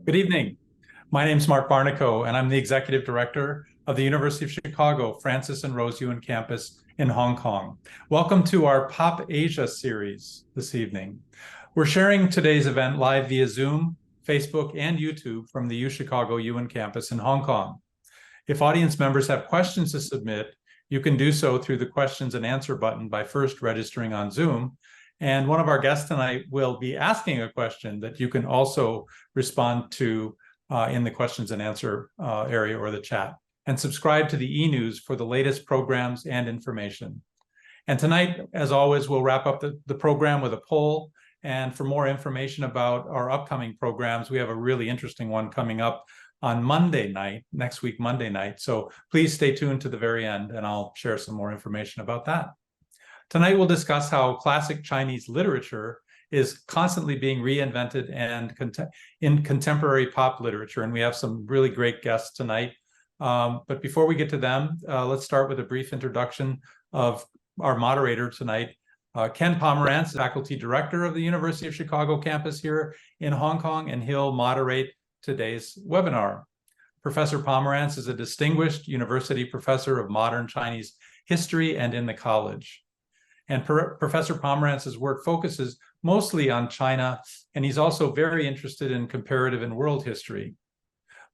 Good evening. My name is Mark Barnico, and I'm the Executive Director of the University of Chicago Francis and Rose Yuen campus in Hong Kong. Welcome to our Pop Asia series this evening. We're sharing today's event live via Zoom, Facebook, and YouTube from the UChicago Yuen campus in Hong Kong. If audience members have questions to submit, you can do so through the questions and answer button by first registering on Zoom. And one of our guests tonight will be asking a question that you can also respond to in the questions and answer area or the chat. And subscribe to the e-news for the latest programs and information. And tonight, as always, we'll wrap up the program with a poll. And for more information about our upcoming programs, we have a really interesting one coming up on Monday night, next week, Monday night. So please stay tuned to the very end, and I'll share some more information about that. Tonight, we'll discuss how classic Chinese literature is constantly being reinvented and in contemporary pop literature. And we have some really great guests tonight. But before we get to them, let's start with a brief introduction of our moderator tonight. Ken Pomerantz, Faculty Director of the University of Chicago campus here in Hong Kong, and he'll moderate today's webinar. Professor Pomerantz is a distinguished university professor of modern Chinese history and in the college. And Professor Pomerantz's work focuses mostly on China, and he's also very interested in comparative and world history.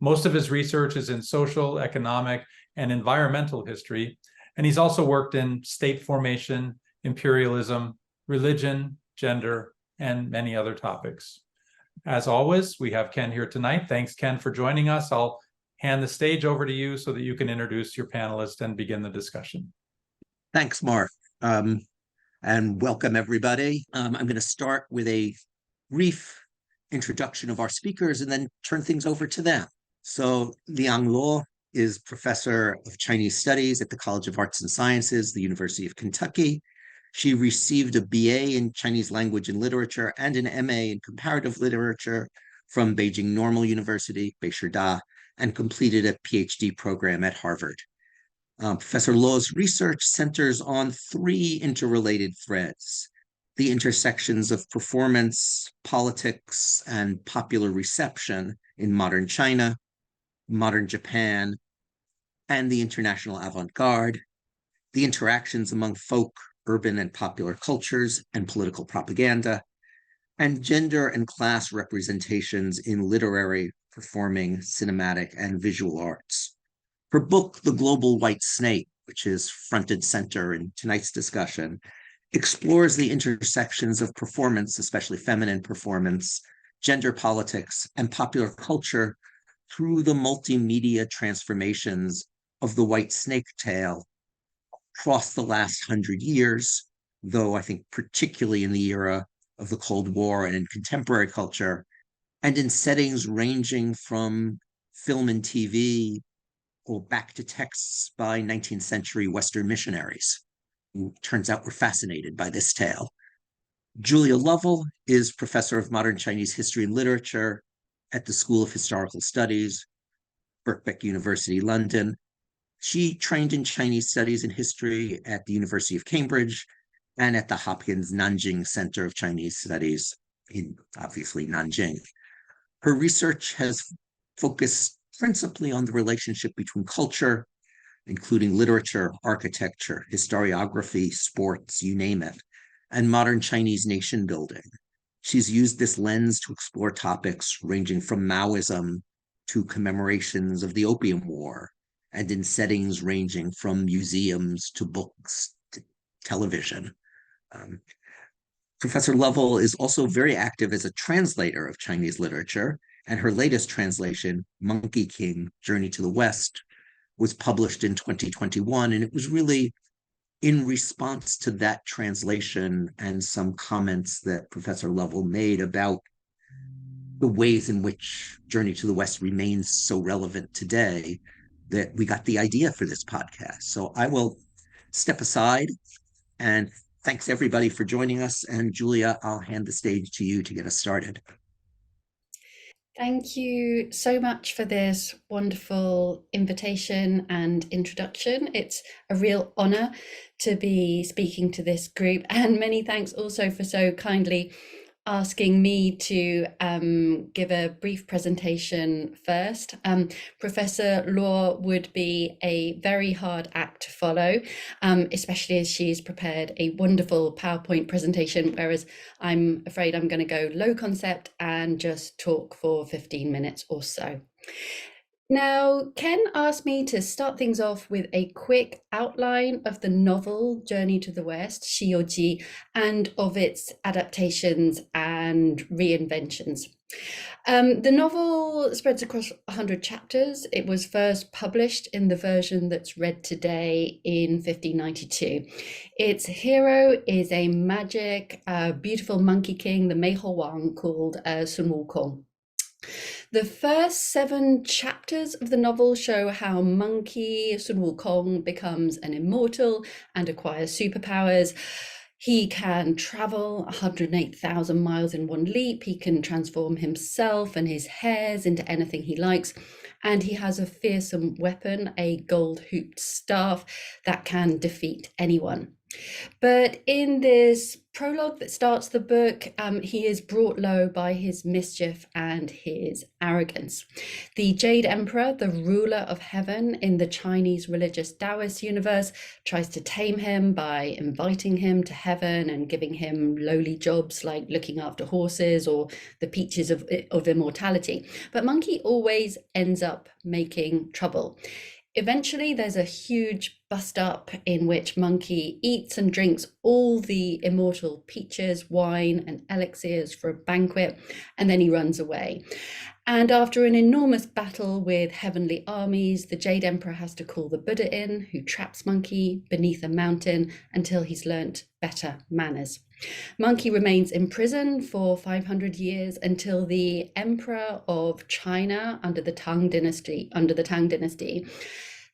Most of his research is in social, economic, and environmental history, and he's also worked in state formation, imperialism, religion, gender, and many other topics. As always, we have Ken here tonight. Thanks, Ken, for joining us. I'll hand the stage over to you so that you can introduce your panelists and begin the discussion. Thanks, Mark. And welcome, everybody. I'm going to start with a brief introduction of our speakers and then turn things over to them. So Liang Luo is Professor of Chinese Studies at the College of Arts and Sciences, the University of Kentucky. She received a BA in Chinese Language and Literature and an MA in Comparative Literature from Beijing Normal University, Beishida, and completed a PhD program at Harvard. Professor Luo's research centers on three interrelated threads: the intersections of performance, politics, and popular reception in modern China, modern Japan, and the international avant-garde, the interactions among folk, urban and popular cultures, and political propaganda, and gender and class representations in literary, performing, cinematic, and visual arts. Her book, The Global White Snake, which is front and center in tonight's discussion, explores the intersections of performance, especially feminine performance, gender politics, and popular culture through the multimedia transformations of the white snake tale across the last 100 years, though I think particularly in the era of the Cold War and in contemporary culture, and in settings ranging from film and TV or back to texts by 19th century Western missionaries, who turns out were fascinated by this tale. Julia Lovell is Professor of Modern Chinese History and Literature at the School of Historical Studies, Birkbeck University, London. She trained in Chinese Studies and History at the University of Cambridge and at the Hopkins Nanjing Center of Chinese Studies in, obviously, Nanjing. Her research has focused principally on the relationship between culture, including literature, architecture, historiography, sports, you name it, and modern Chinese nation building. She's used this lens to explore topics ranging from Maoism to commemorations of the Opium War, and in settings ranging from museums to books to television. Professor Lovell is also very active as a translator of Chinese literature, and her latest translation, Monkey King, Journey to the West, was published in 2021, and it was really in response to that translation and some comments that Professor Lovell made about the ways in which Journey to the West remains so relevant today that we got the idea for this podcast. So I will step aside, and thanks everybody for joining us. And Julia, I'll hand the stage to you to get us started. Thank you so much for this wonderful invitation and introduction. It's a real honor to be speaking to this group, and many thanks also for so kindly asking me to give a brief presentation first. Professor Luo would be a very hard act to follow, especially as she's prepared a wonderful PowerPoint presentation, whereas I'm afraid I'm going to go low concept and just talk for 15 minutes or so. Now, Ken asked me to start things off with a quick outline of the novel Journey to the West, 西游记, and of its adaptations and reinventions. The novel spreads across 100 chapters. It was first published in the version that's read today in 1592. Its hero is a magic, beautiful monkey king, the Meiho Wang, called Sun Wukong. The first 7 chapters of the novel show how monkey Sun Wukong becomes an immortal and acquires superpowers. He can travel 108,000 miles in one leap. He can transform himself and his hairs into anything he likes. And he has a fearsome weapon, a gold-hooped staff that can defeat anyone. But in this prologue that starts the book, he is brought low by his mischief and his arrogance. The Jade Emperor, the ruler of heaven in the Chinese religious Taoist universe, tries to tame him by inviting him to heaven and giving him lowly jobs like looking after horses or the peaches of immortality. But Monkey always ends up making trouble. Eventually, there's a huge bust up in which Monkey eats and drinks all the immortal peaches, wine, and elixirs for a banquet, and then he runs away. And after an enormous battle with heavenly armies, the Jade Emperor has to call the Buddha in, who traps Monkey beneath a mountain until he's learnt better manners. Monkey remains in prison for 500 years until the Emperor of China under the Tang Dynasty,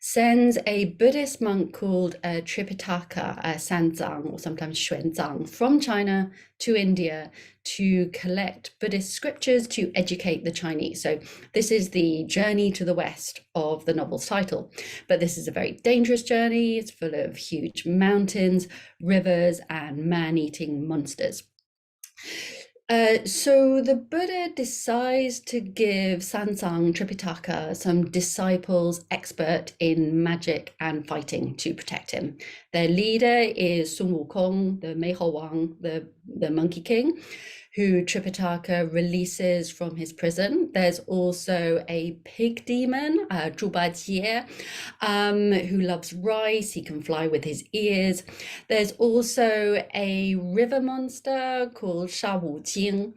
sends a Buddhist monk called Tripitaka Sanzang, or sometimes Xuanzang, from China to India to collect Buddhist scriptures to educate the Chinese. So this is the journey to the West of the novel's title. But this is a very dangerous journey. It's full of huge mountains, rivers, and man-eating monsters. So the Buddha decides to give Sanzang Tripitaka some disciples expert in magic and fighting to protect him. Their leader is Sun Wukong, the Meiho Wang, the Monkey King, who Tripitaka releases from his prison. There's also a pig demon, Zhu Bajie, who loves rice. He can fly with his ears. There's also a river monster called Sha Wu Jing.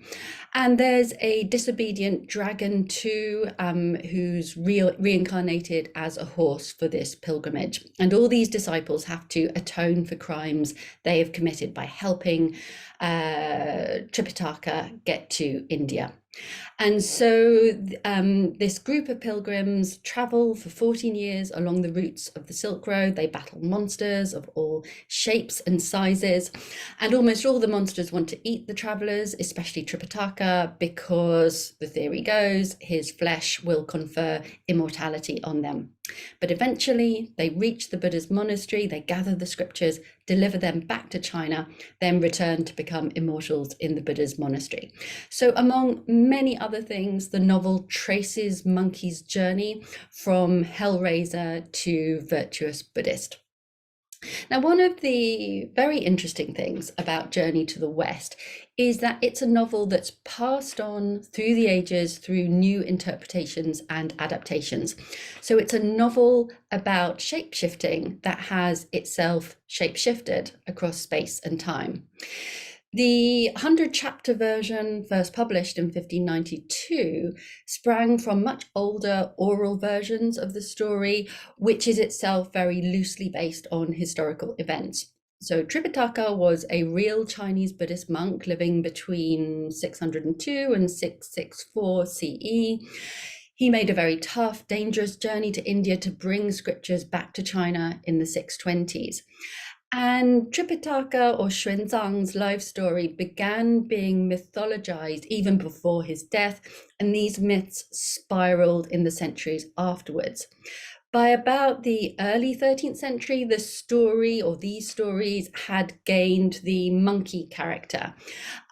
And there's a disobedient dragon too, who's reincarnated as a horse for this pilgrimage. And all these disciples have to atone for crimes they have committed by helping Tripitaka get to India. And so this group of pilgrims travel for 14 years along the routes of the Silk Road. They battle monsters of all shapes and sizes. And almost all the monsters want to eat the travelers, especially Tripitaka, because the theory goes his flesh will confer immortality on them. But eventually they reach the Buddha's monastery, they gather the scriptures, deliver them back to China, then return to become immortals in the Buddha's monastery. So among many other things, the novel traces Monkey's journey from Hellraiser to virtuous Buddhist. Now, one of the very interesting things about Journey to the West is that it's a novel that's passed on through the ages through new interpretations and adaptations. So it's a novel about shape-shifting that has itself shape-shifted across space and time. The 100-chapter version, first published in 1592, sprang from much older oral versions of the story, which is itself very loosely based on historical events. So Tripitaka was a real Chinese Buddhist monk living between 602 and 664 CE. He made a very tough, dangerous journey to India to bring scriptures back to China in the 620s. And Tripitaka, or Xuanzang's life story, began being mythologized even before his death, and these myths spiraled in the centuries afterwards. By about the early 13th century, the story or these stories had gained the monkey character.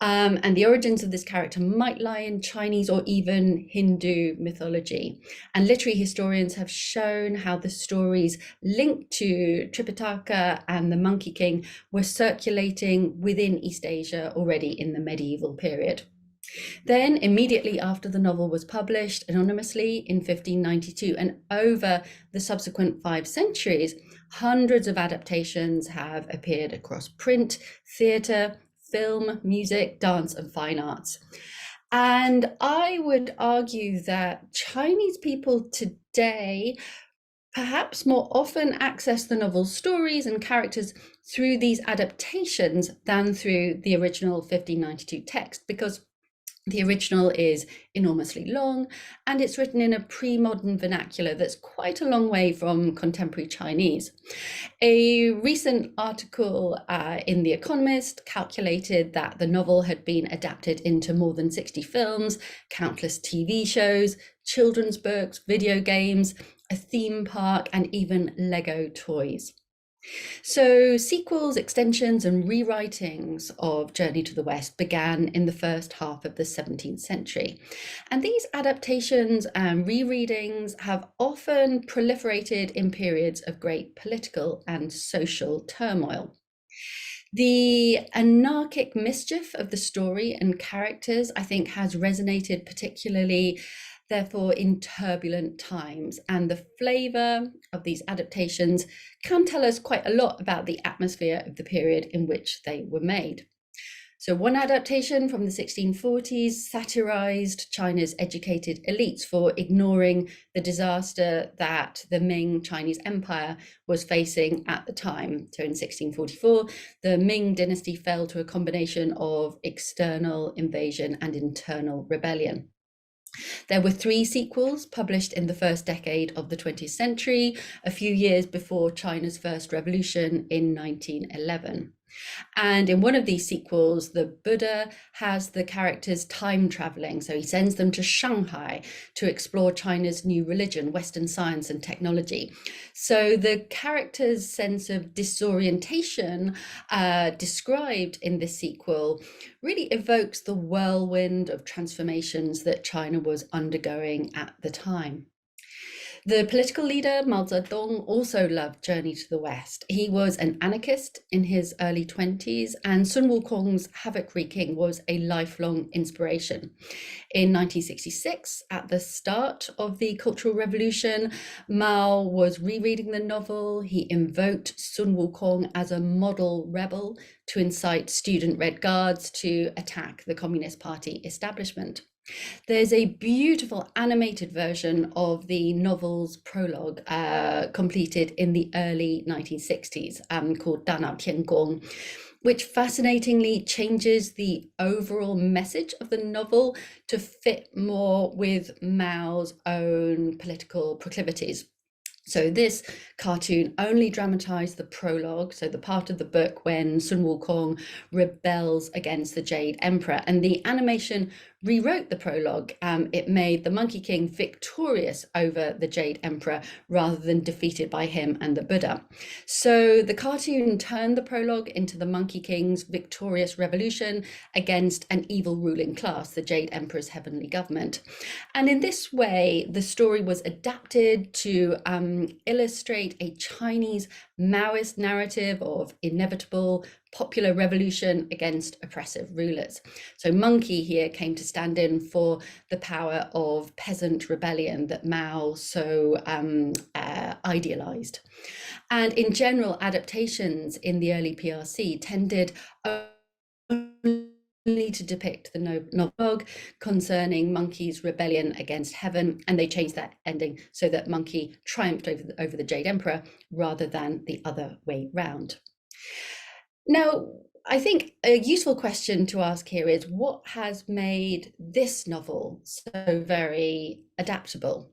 And the origins of this character might lie in Chinese or even Hindu mythology. And literary historians have shown how the stories linked to Tripitaka and the Monkey King were circulating within East Asia already in the medieval period. Then, immediately after the novel was published anonymously in 1592, and over the subsequent 5 centuries, hundreds of adaptations have appeared across print, theatre, film, music, dance, and fine arts. And I would argue that Chinese people today perhaps more often access the novel's stories and characters through these adaptations than through the original 1592 text, because the original is enormously long and it's written in a pre-modern vernacular that's quite a long way from contemporary Chinese. A recent article in The Economist calculated that the novel had been adapted into more than 60 films, countless TV shows, children's books, video games, a theme park, and even Lego toys. So sequels, extensions, and rewritings of Journey to the West began in the first half of the 17th century. And these adaptations and rereadings have often proliferated in periods of great political and social turmoil. The anarchic mischief of the story and characters, I think, has resonated particularly therefore in turbulent times, and the flavour of these adaptations can tell us quite a lot about the atmosphere of the period in which they were made. So one adaptation from the 1640s satirised China's educated elites for ignoring the disaster that the Ming Chinese Empire was facing at the time. So in 1644, the Ming dynasty fell to a combination of external invasion and internal rebellion. There were 3 sequels published in the first decade of the 20th century, a few years before China's first revolution in 1911. And in one of these sequels, the Buddha has the characters time traveling. So he sends them to Shanghai to explore China's new religion, Western science and technology. So the characters' sense of disorientation described in this sequel really evokes the whirlwind of transformations that China was undergoing at the time. The political leader Mao Zedong also loved Journey to the West. He was an anarchist in his early 20s, and Sun Wukong's havoc-wreaking was a lifelong inspiration. In 1966, at the start of the Cultural Revolution, Mao was rereading the novel. He invoked Sun Wukong as a model rebel to incite student Red Guards to attack the Communist Party establishment. There's a beautiful animated version of the novel's prologue completed in the early 1960s called Danao Tiangong, which fascinatingly changes the overall message of the novel to fit more with Mao's own political proclivities. So this cartoon only dramatized the prologue, so the part of the book when Sun Wukong rebels against the Jade Emperor, and the animation rewrote the prologue. It made the Monkey King victorious over the Jade Emperor rather than defeated by him and the Buddha. So the cartoon turned the prologue into the Monkey King's victorious revolution against an evil ruling class, the Jade Emperor's heavenly government. And in this way, the story was adapted to illustrate a Chinese Maoist narrative of inevitable popular revolution against oppressive rulers. So Monkey here came to stand in for the power of peasant rebellion that Mao so idealized. And in general, adaptations in the early PRC tended only to depict the novel concerning Monkey's rebellion against heaven, and they changed that ending so that Monkey triumphed over the Jade Emperor rather than the other way round. Now, I think a useful question to ask here is, what has made this novel so very adaptable?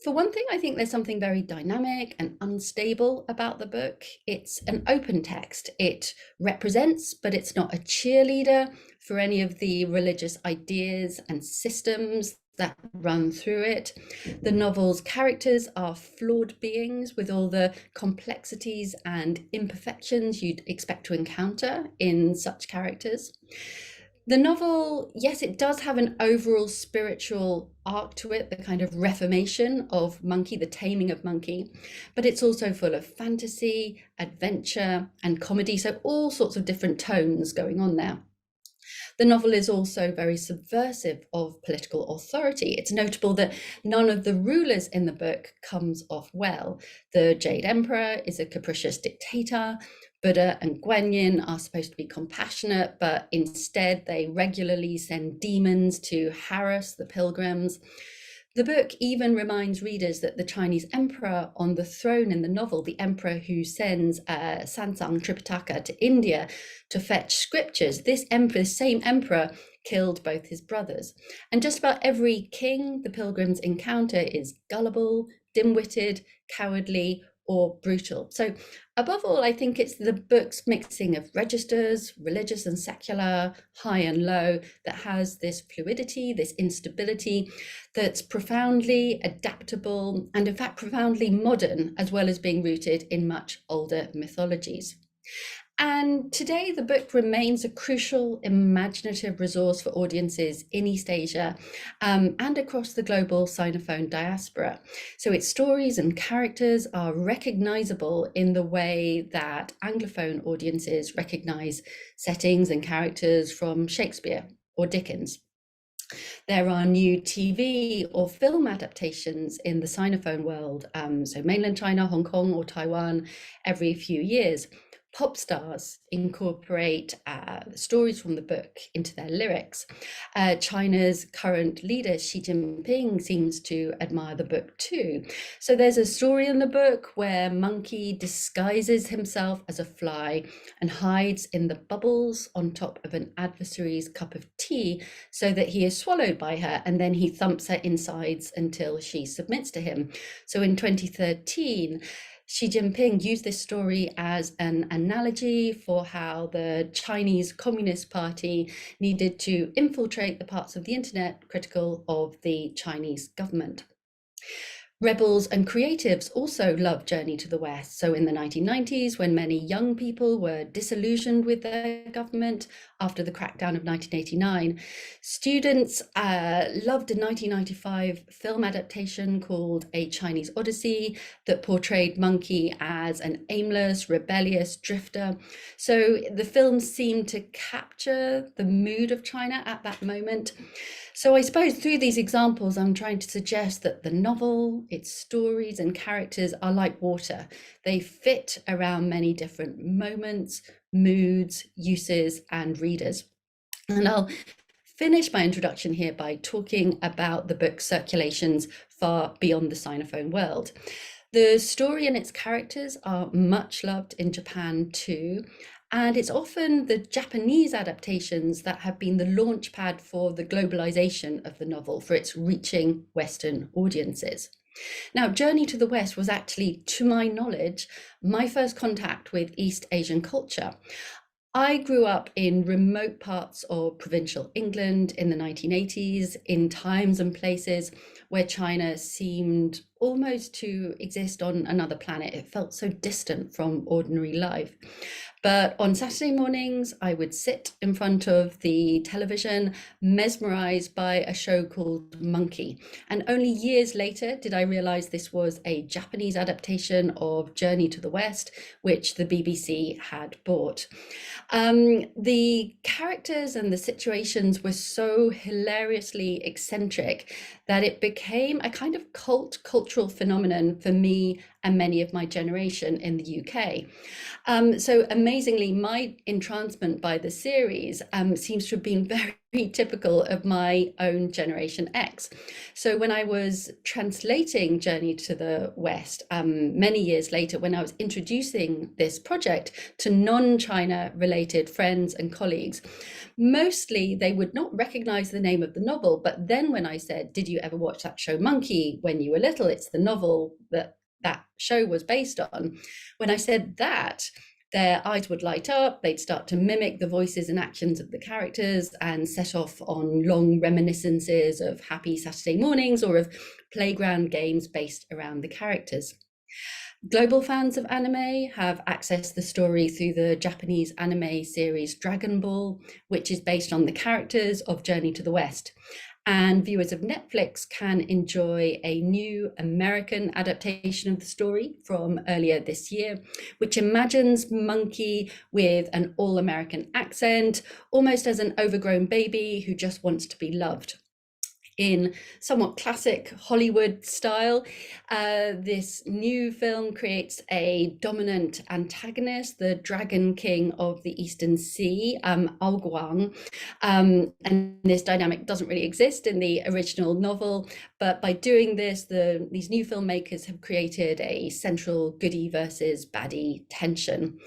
For one thing, I think there's something very dynamic and unstable about the book. It's an open text. It represents, but it's not a cheerleader for any of the religious ideas and systems that run through it. The novel's characters are flawed beings with all the complexities and imperfections you'd expect to encounter in such characters. The novel, yes, it does have an overall spiritual arc to it, the kind of reformation of Monkey, the taming of Monkey, but it's also full of fantasy, adventure, and comedy, so all sorts of different tones going on there. The novel is also very subversive of political authority. It's notable that none of the rulers in the book comes off well. The Jade Emperor is a capricious dictator. Buddha and Guanyin are supposed to be compassionate, but instead they regularly send demons to harass the pilgrims. The book even reminds readers that the Chinese emperor on the throne in the novel, the emperor who sends Sansang Tripitaka to India to fetch scriptures, this same emperor killed both his brothers. And just about every king the pilgrims encounter is gullible, dim-witted, cowardly, or brutal. So above all, I think it's the book's mixing of registers, religious and secular, high and low, that has this fluidity, this instability, that's profoundly adaptable and in fact profoundly modern, as well as being rooted in much older mythologies. And today, the book remains a crucial imaginative resource for audiences in East Asia and across the global Sinophone diaspora. So its stories and characters are recognizable in the way that Anglophone audiences recognize settings and characters from Shakespeare or Dickens. There are new TV or film adaptations in the Sinophone world, so mainland China, Hong Kong, or Taiwan, every few years. Pop stars incorporate stories from the book into their lyrics. China's current leader, Xi Jinping, seems to admire the book too. So there's a story in the book where Monkey disguises himself as a fly and hides in the bubbles on top of an adversary's cup of tea so that he is swallowed by her, and then he thumps her insides until she submits to him. So in 2013, Xi Jinping used this story as an analogy for how the Chinese Communist Party needed to infiltrate the parts of the internet critical of the Chinese government. Rebels and creatives also loved Journey to the West. So in the 1990s, when many young people were disillusioned with their government after the crackdown of 1989, students loved a 1995 film adaptation called A Chinese Odyssey that portrayed Monkey as an aimless, rebellious drifter. So the film seemed to capture the mood of China at that moment. So I suppose through these examples, I'm trying to suggest that the novel, its stories and characters are like water. They fit around many different moments, moods, uses, and readers. And I'll finish my introduction here by talking about the book's circulations far beyond the Sinophone world. The story and its characters are much loved in Japan too. And it's often the Japanese adaptations that have been the launch pad for the globalization of the novel, for its reaching Western audiences. Now, Journey to the West was actually, to my knowledge, my first contact with East Asian culture. I grew up in remote parts of provincial England in the 1980s, in times and places where China seemed almost to exist on another planet. It felt so distant from ordinary life. But on Saturday mornings, I would sit in front of the television, mesmerized by a show called Monkey. And only years later did I realize this was a Japanese adaptation of Journey to the West, which the BBC had bought. The characters and the situations were so hilariously eccentric that it became a kind of cultural phenomenon for me and many of my generation in the UK. So amazingly, my entrancement by the series seems to have been very typical of my own Generation X. So when I was translating Journey to the West many years later, when I was introducing this project to non-China related friends and colleagues, mostly they would not recognize the name of the novel. But then when I said, did you ever watch that show Monkey when you were little? It's the novel that show was based on. When I said that, their eyes would light up, they'd start to mimic the voices and actions of the characters and set off on long reminiscences of happy Saturday mornings or of playground games based around the characters. Global fans of anime have accessed the story through the Japanese anime series Dragon Ball, which is based on the characters of Journey to the West. And viewers of Netflix can enjoy a new American adaptation of the story from earlier this year, which imagines Monkey with an all-American accent, almost as an overgrown baby who just wants to be loved. In somewhat classic Hollywood style, this new film creates a dominant antagonist, the Dragon King of the Eastern Sea, Guang. And this dynamic doesn't really exist in the original novel, but by doing this, these new filmmakers have created a central goodie versus baddie tension.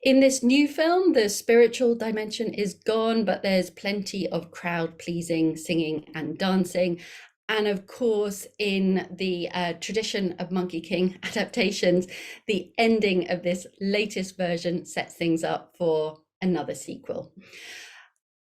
In this new film, the spiritual dimension is gone, but there's plenty of crowd-pleasing singing and dancing. And of course, in the tradition of Monkey King adaptations, the ending of this latest version sets things up for another sequel.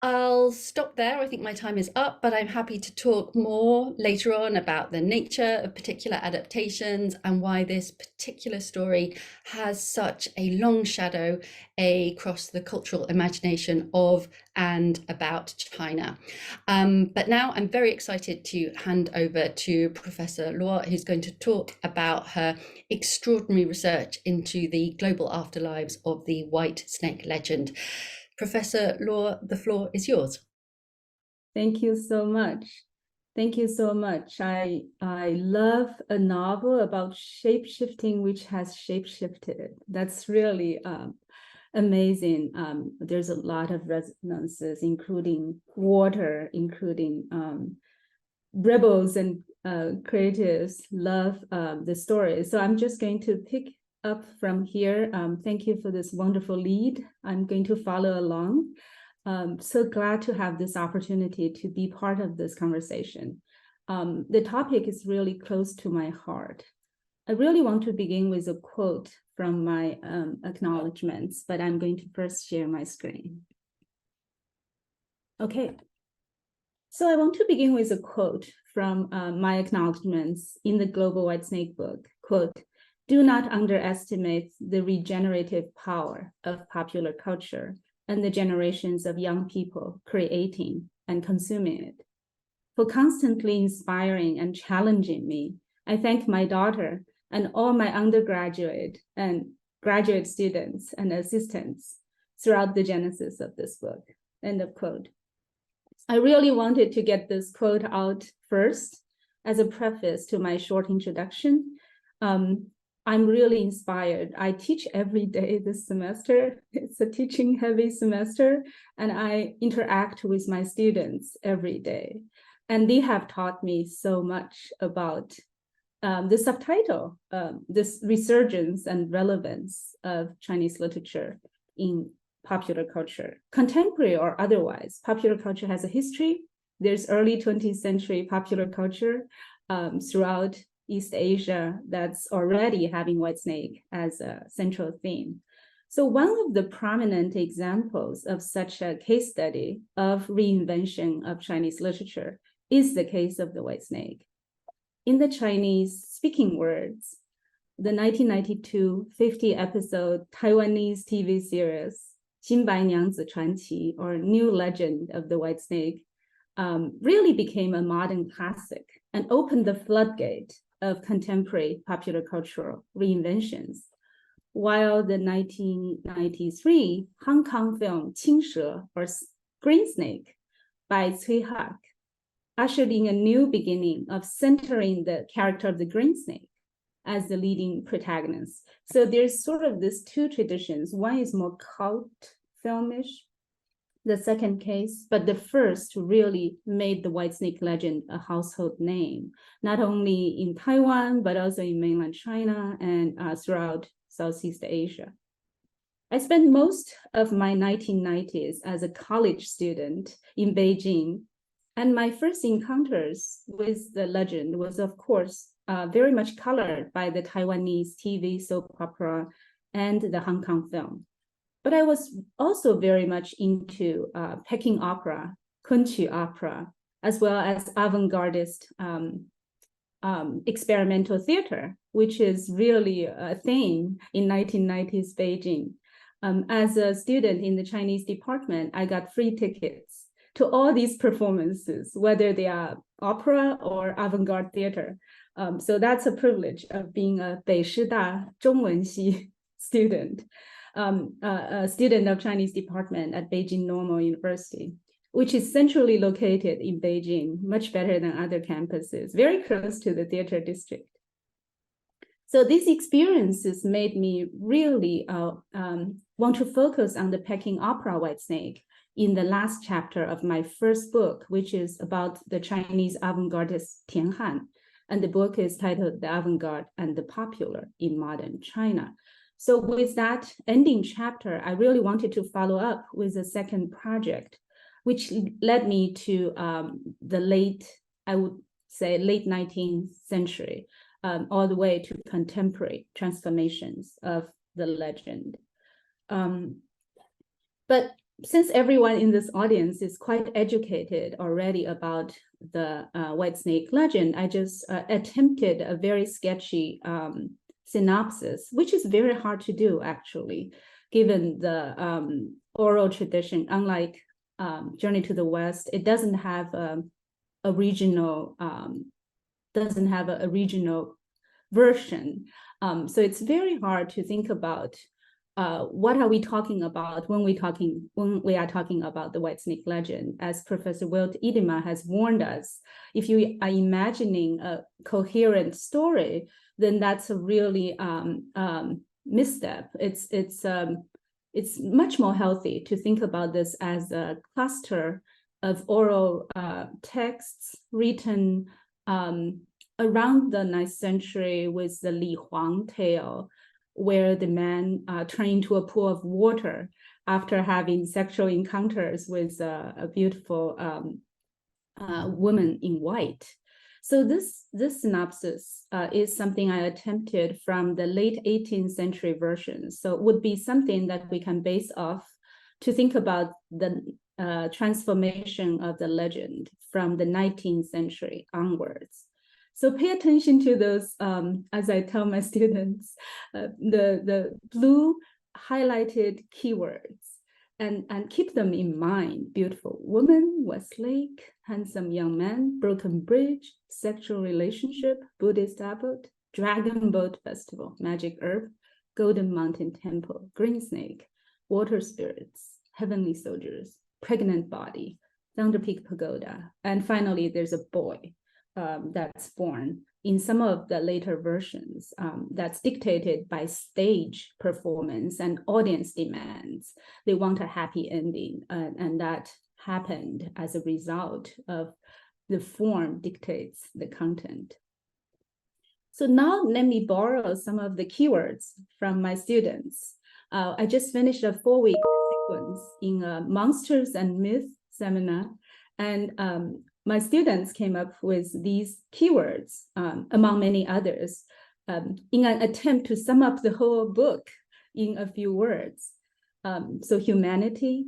I'll stop there. I think my time is up, but I'm happy to talk more later on about the nature of particular adaptations and why this particular story has such a long shadow across the cultural imagination of and about China. But now I'm very excited to hand over to Professor Luo, who's going to talk about her extraordinary research into the global afterlives of the white snake legend. Professor Luo, the floor is yours. Thank you so much. Thank you so much. I love a novel about shape-shifting which has shape-shifted. That's really amazing. There's a lot of resonances, including water, including rebels and creatives love the story. So I'm just going to pick up from here. Thank you for this wonderful lead. I'm going to follow along. So glad to have this opportunity to be part of this conversation. The topic is really close to my heart. I really want to begin with a quote from my acknowledgements, but I'm going to first share my screen. Okay. So I want to begin with a quote from my acknowledgements in the Global Whitesnake book. Quote, "Do not underestimate the regenerative power of popular culture and the generations of young people creating and consuming it. For constantly inspiring and challenging me, I thank my daughter and all my undergraduate and graduate students and assistants throughout the genesis of this book." End of quote. I really wanted to get this quote out first as a preface to my short introduction. I'm really inspired. I teach every day this semester. It's a teaching heavy semester, and I interact with my students every day. And they have taught me so much about the subtitle, this resurgence and relevance of Chinese literature in popular culture, contemporary or otherwise. Popular culture has a history. There's early 20th century popular culture throughout East Asia that's already having Whitesnake as a central theme. So one of the prominent examples of such a case study of reinvention of Chinese literature is the case of the Whitesnake. In the Chinese speaking words, the 1992 50-episode Taiwanese TV series, 新白娘子传奇, or New Legend of the Whitesnake, really became a modern classic and opened the floodgate of contemporary popular cultural reinventions. While the 1993 Hong Kong film 青蛇, or Green Snake, by Cui Hak, ushered in a new beginning of centering the character of the green snake as the leading protagonist. So there's sort of these two traditions. One is more cult filmish, the second case, but the first really made the Whitesnake legend a household name, not only in Taiwan, but also in mainland China and throughout Southeast Asia. I spent most of my 1990s as a college student in Beijing, and my first encounters with the legend was, of course, very much colored by the Taiwanese TV soap opera and the Hong Kong film. But I was also very much into Peking opera, Kunqu opera, as well as avant-gardist experimental theater, which is really a thing in 1990s Beijing. As a student in the Chinese department, I got free tickets to all these performances, whether they are opera or avant-garde theater. So that's a privilege of being a 北师大中文系 student, a student of Chinese department at Beijing Normal University, which is centrally located in Beijing, much better than other campuses, very close to the theater district. So these experiences made me really want to focus on the Peking opera Whitesnake in the last chapter of my first book, which is about the Chinese avant-gardist Tian Han. And the book is titled The Avant-Garde and the Popular in Modern China. So with that ending chapter, I really wanted to follow up with a second project, which led me to the late 19th century, all the way to contemporary transformations of the legend. But since everyone in this audience is quite educated already about the Whitesnake legend, I just attempted a very sketchy synopsis, which is very hard to do, actually, given the oral tradition. Unlike Journey to the West, it doesn't have a regional version. So it's very hard to think about what are we talking about when we are talking about the Whitesnake legend. As Professor Wilt Idema has warned us, if you are imagining a coherent story, then that's a really misstep. It's much more healthy to think about this as a cluster of oral texts written around the 9th century with the Li Huang tale, where the man turned into a pool of water after having sexual encounters with a beautiful woman in white. So this synopsis is something I attempted from the late 18th century versions. So it would be something that we can base off to think about the transformation of the legend from the 19th century onwards. So pay attention to those, as I tell my students, the blue highlighted keywords, and keep them in mind. Beautiful woman, Westlake, handsome young man, broken bridge, sexual relationship, Buddhist abbot, dragon boat festival, magic herb, golden mountain temple, green snake, water spirits, heavenly soldiers, pregnant body, Thunder Peak pagoda, and finally there's a boy that's born. In some of the later versions, that's dictated by stage performance and audience demands. They want a happy ending, and that happened as a result of the form dictates the content. So now let me borrow some of the keywords from my students. I just finished a 4-week sequence in a Monsters and Myths seminar, and my students came up with these keywords, among many others, in an attempt to sum up the whole book in a few words. So humanity,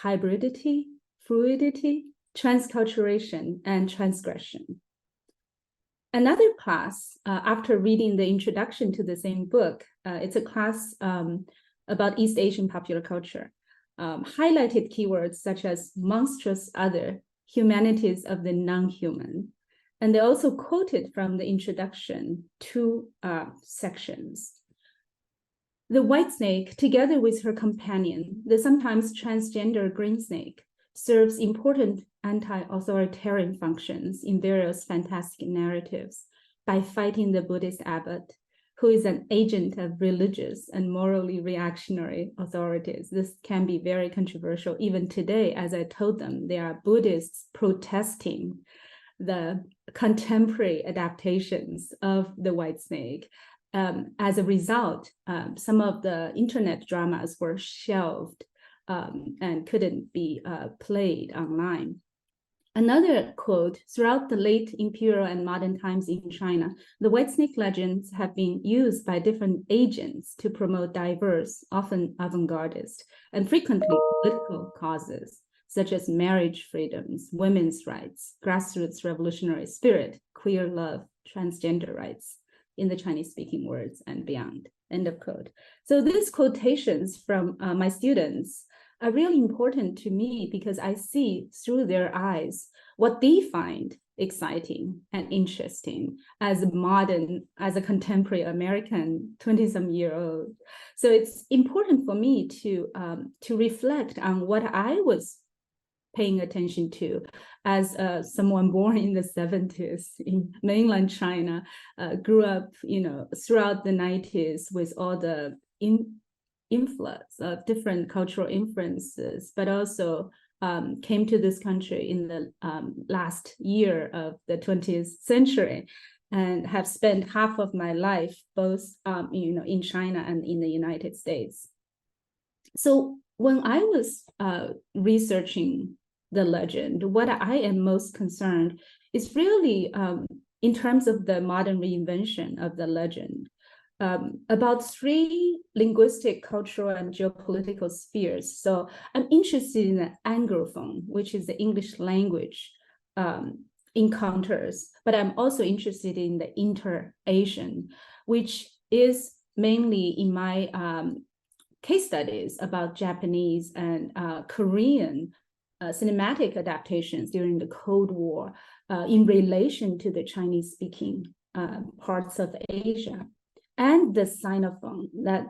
hybridity, fluidity, transculturation, and transgression. Another class, after reading the introduction to the same book, it's a class about East Asian popular culture, highlighted keywords such as monstrous other, humanities of the non-human. And they also quoted from the introduction 2 sections. The Whitesnake, together with her companion, the sometimes transgender green snake, serves important anti-authoritarian functions in various fantastic narratives by fighting the Buddhist abbot, who is an agent of religious and morally reactionary authorities. This can be very controversial. Even today, as I told them, there are Buddhists protesting the contemporary adaptations of the Whitesnake. As a result, some of the internet dramas were shelved and couldn't be played online. Another quote, throughout the late imperial and modern times in China, the white snake legends have been used by different agents to promote diverse, often avant-gardist, and frequently political causes, such as marriage freedoms, women's rights, grassroots revolutionary spirit, queer love, transgender rights, in the Chinese-speaking worlds and beyond, end of quote. So these quotations from my students are really important to me because I see through their eyes what they find exciting and interesting as a contemporary American 20-some-year-old. So it's important for me to reflect on what I was paying attention to as someone born in the 70s in mainland China, grew up, throughout the 90s with all the influx of different cultural influences, but also came to this country in the last year of the 20th century and have spent half of my life both in China and in the United States. So when I was researching the legend, what I am most concerned is really in terms of the modern reinvention of the legend. About 3 linguistic, cultural, and geopolitical spheres. So I'm interested in the Anglophone, which is the English language encounters, but I'm also interested in the inter-Asian, which is mainly in my case studies about Japanese and Korean cinematic adaptations during the Cold War in relation to the Chinese-speaking parts of Asia. And the Sinophone that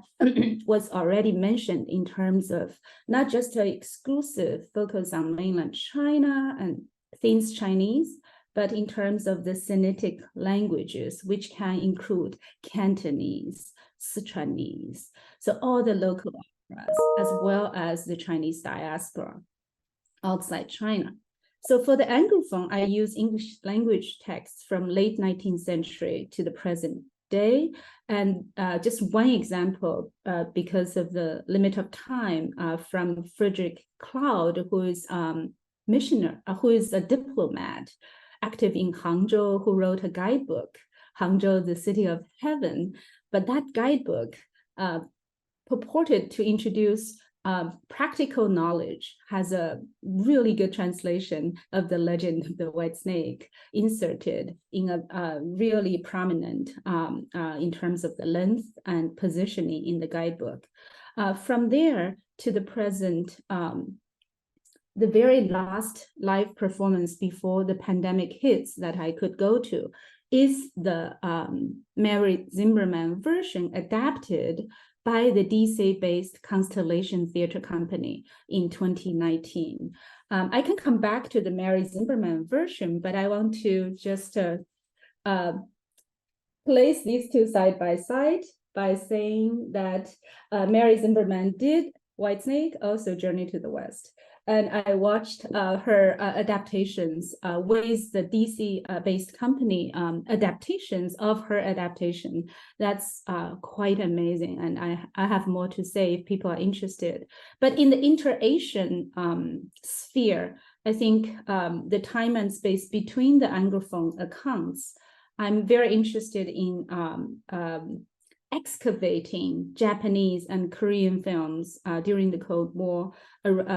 was already mentioned in terms of not just an exclusive focus on mainland China and things Chinese, but in terms of the Sinitic languages, which can include Cantonese, Sichuanese, so all the local operas, as well as the Chinese diaspora outside China. So for the Anglophone, I use English language texts from late 19th century to the present day. And just one example, because of the limit of time, from Frederick Cloud, who is missioner, who is a diplomat, active in Hangzhou, who wrote a guidebook, Hangzhou, the City of Heaven. But that guidebook purported to introduce practical knowledge, has a really good translation of the legend of the white snake inserted in a really prominent in terms of the length and positioning in the guidebook. From there to the present, the very last live performance before the pandemic hits that I could go to is the Mary Zimmerman version adapted by the DC-based Constellation Theatre Company in 2019. I can come back to the Mary Zimmerman version, but I want to just place these two side by side by saying that Mary Zimmerman did Whitesnake, also Journey to the West. And I watched her adaptations with the DC-based company adaptations of her adaptation. That's quite amazing. And I have more to say if people are interested. But in the inter-Asian sphere, I think the time and space between the Anglophone accounts, I'm very interested in excavating Japanese and Korean films during the Cold War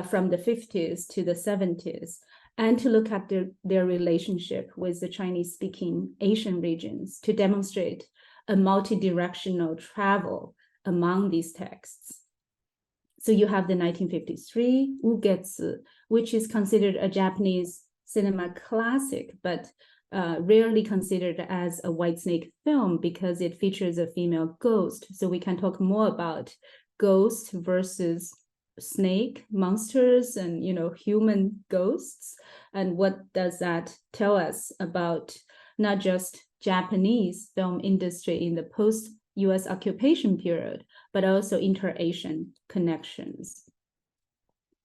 from the 50s to the 70s, and to look at their relationship with the Chinese-speaking Asian regions to demonstrate a multi-directional travel among these texts. So you have the 1953 Ugetsu, which is considered a Japanese cinema classic, but rarely considered as a Whitesnake film because it features a female ghost. So we can talk more about ghost versus snake monsters and human ghosts, and what does that tell us about not just Japanese film industry in the post-US occupation period, but also inter-Asian connections.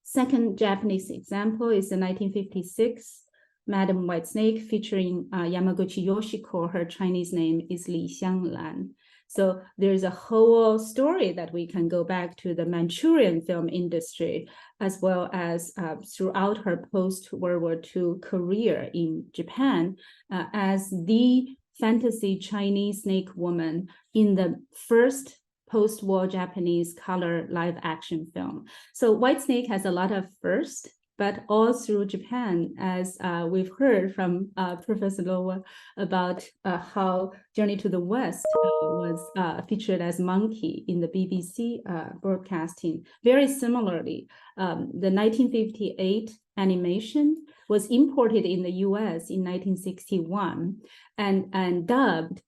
Second Japanese example is the 1956 Madam Whitesnake, featuring Yamaguchi Yoshiko. Her Chinese name is Li Xianglan. So there's a whole story that we can go back to the Manchurian film industry, as well as throughout her post-World War II career in Japan, as the fantasy Chinese snake woman in the first post-war Japanese color live action film. So Whitesnake has a lot of first, but all through Japan, as we've heard from Professor Luo about how Journey to the West was featured as monkey in the BBC broadcasting. Very similarly, the 1958 animation was imported in the US in 1961 and dubbed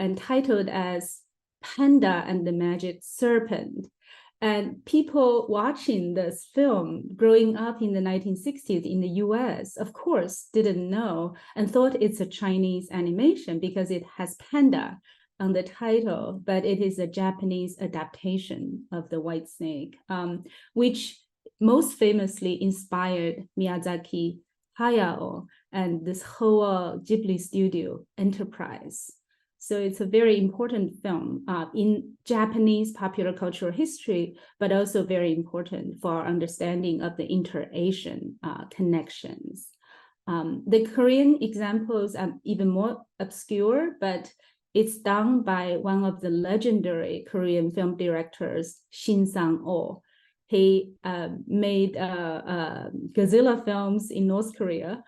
and titled as Panda and the Magic Serpent. And people watching this film growing up in the 1960s in the US, of course, didn't know and thought it's a Chinese animation because it has panda on the title, but it is a Japanese adaptation of the Whitesnake, which most famously inspired Miyazaki Hayao and this whole Ghibli studio enterprise. So it's a very important film in Japanese popular cultural history, but also very important for our understanding of the inter-Asian connections. The Korean examples are even more obscure, but it's done by one of the legendary Korean film directors, Shin Sang-oh. He made Godzilla films in North Korea.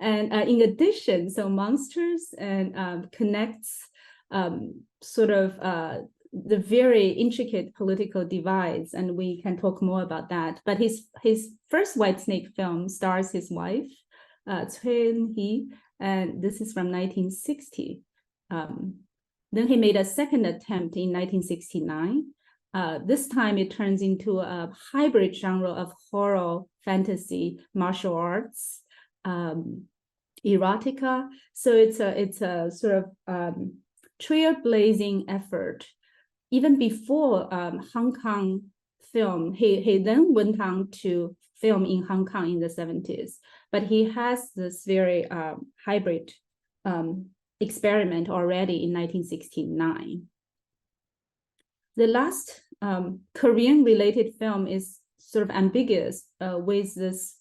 And in addition, so Monsters and connects sort of the very intricate political divides, and we can talk more about that. But his first Whitesnake film stars his wife, Choi Eun-hee, and this is from 1960. Then he made a second attempt in 1969. This time it turns into a hybrid genre of horror, fantasy, martial arts, erotica. So it's a sort of trailblazing effort. Even before Hong Kong film, he then went on to film in Hong Kong in the 70s. But he has this very hybrid experiment already in 1969. The last Korean-related film is sort of ambiguous with this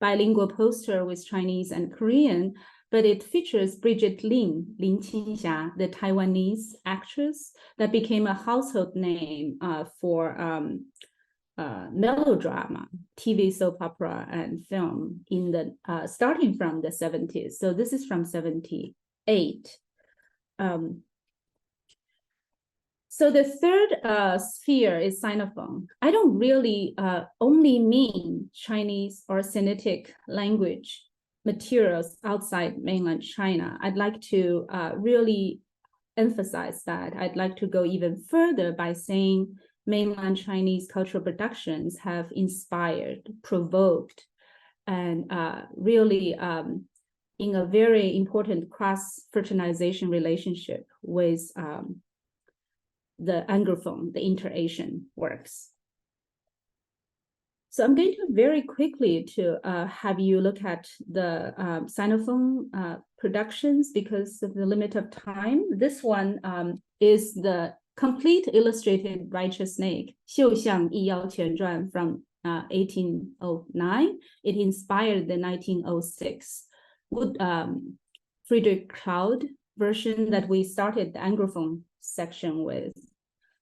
bilingual poster with Chinese and Korean, but it features Bridget Lin Qinxia, the Taiwanese actress that became a household name for melodrama, TV soap opera, and film in the starting from the 70s. So this is from 78. So the third sphere is Sinophone. I don't really only mean Chinese or Sinitic language materials outside mainland China. I'd like to really emphasize that. I'd like to go even further by saying mainland Chinese cultural productions have inspired, provoked, and really in a very important cross-fertilization relationship with the Anglophone, the inter-Asian works. So I'm going to very quickly to have you look at the Sinophone productions because of the limit of time. This one is the complete illustrated Righteous Snake, 绣像一妖全传 from 1809. It inspired the 1906 Friedrich Cloud version that we started the Anglophone section with.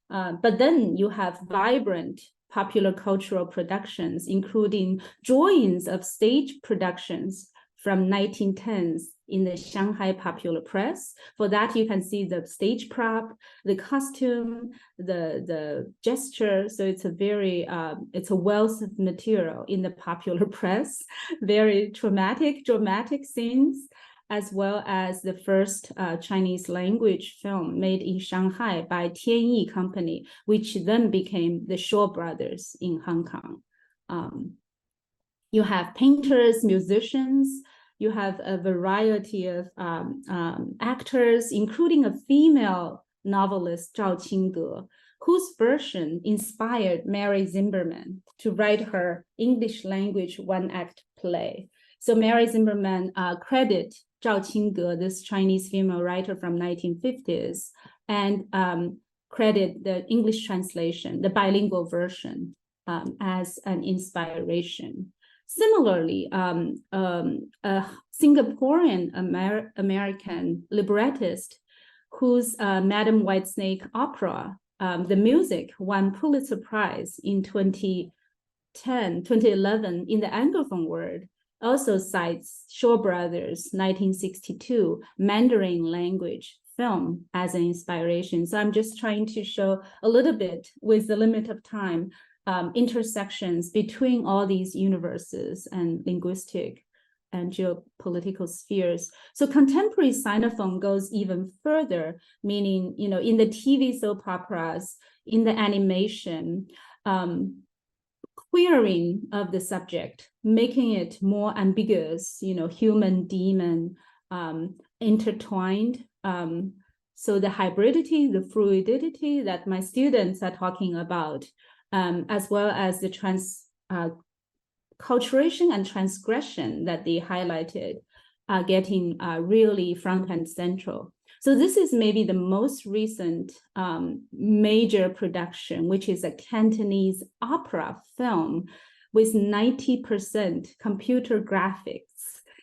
But then you have vibrant popular cultural productions, including drawings of stage productions from 1910s in the Shanghai popular press. For that, you can see the stage prop, the costume, the gesture. So it's a very, it's a wealth of material in the popular press, very dramatic scenes, as well as the first Chinese language film made in Shanghai by Tianyi Company, which then became the Shaw Brothers in Hong Kong. You have painters, musicians, you have a variety of actors, including a female novelist, Zhao Qingge, whose version inspired Mary Zimmerman to write her English language one-act play. So Mary Zimmerman credit Zhao Qingge, this Chinese female writer from 1950s, and credit the English translation, the bilingual version, as an inspiration. Similarly, a Singaporean American librettist whose Madame Whitesnake opera, the music won Pulitzer Prize in 2011 in the Anglophone world, also cites Shaw Brothers' 1962 Mandarin language film as an inspiration. So I'm just trying to show a little bit, with the limit of time, intersections between all these universes and linguistic and geopolitical spheres. So contemporary Sinophone goes even further, meaning, in the TV soap operas, in the animation, queering of the subject, making it more ambiguous, human, demon, intertwined. So the hybridity, the fluidity that my students are talking about, as well as the culturation and transgression that they highlighted, are getting really front and central. So this is maybe the most recent major production, which is a Cantonese opera film with 90% computer graphics.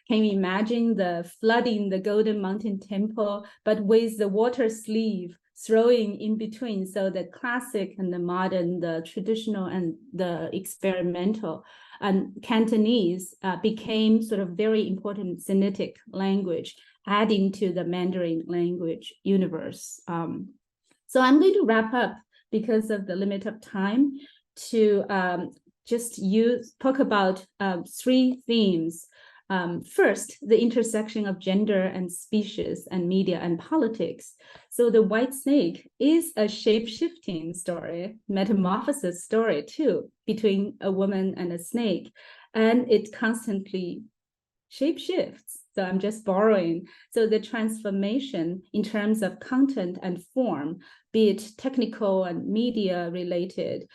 Can you imagine the flooding the Golden Mountain Temple, but with the water sleeve throwing in between? So the classic and the modern, the traditional and the experimental. And Cantonese became sort of very important Sinitic language, adding to the Mandarin language universe. So I'm going to wrap up because of the limit of time to just talk about three themes. First, the intersection of gender and species and media and politics. So the white snake is a shape-shifting story, metamorphosis story too, between a woman and a snake, and it constantly shape-shifts. So I'm just borrowing. So the transformation in terms of content and form, be it technical and media related,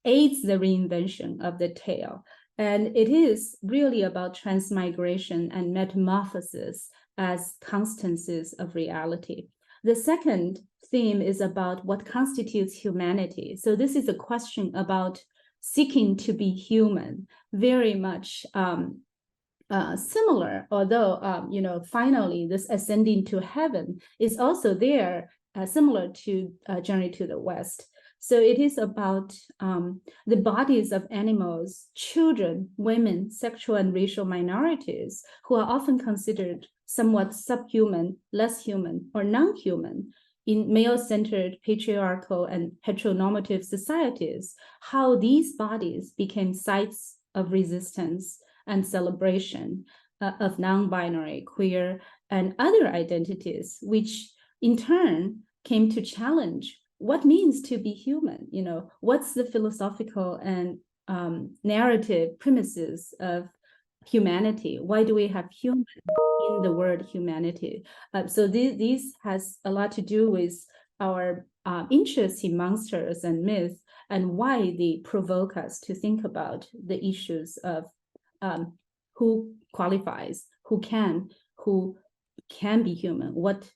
aids the reinvention of the tale. And it is really about transmigration and metamorphosis as constancies of reality. The second theme is about what constitutes humanity. So this is a question about seeking to be human, very much similar, although, finally this ascending to heaven is also there, similar to Journey to the West. So it is about the bodies of animals, children, women, sexual and racial minorities, who are often considered somewhat subhuman, less human, or non-human in male-centered, patriarchal, and heteronormative societies, how these bodies became sites of resistance and celebration of non-binary, queer, and other identities, which in turn came to challenge what means to be human. What's the philosophical and narrative premises of humanity? Why do we have human in the word humanity? So these has a lot to do with our interest in monsters and myths, and why they provoke us to think about the issues of who qualifies, who can be human, what